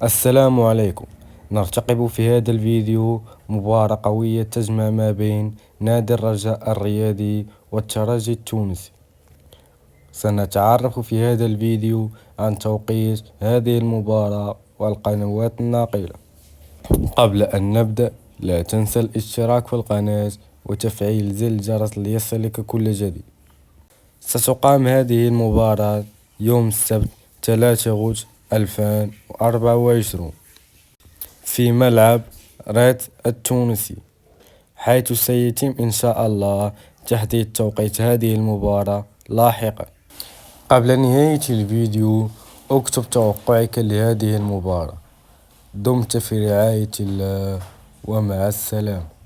السلام عليكم. نرتقب في هذا الفيديو مباراة قوية تجمع ما بين نادي الرجاء الرياضي والترجي التونسي. سنتعرف في هذا الفيديو عن توقيت هذه المباراة والقنوات الناقلة. قبل أن نبدأ لا تنسى الاشتراك في القناة وتفعيل زر الجرس ليصلك كل جديد. ستقام هذه المباراة يوم السبت 3 أغسطس 2024 في ملعب ريد التونسي، حيث سيتم إن شاء الله تحديد توقيت هذه المباراة لاحقا. قبل نهاية الفيديو اكتب توقعك لهذه المباراة. دمت في رعاية الله ومع السلامة.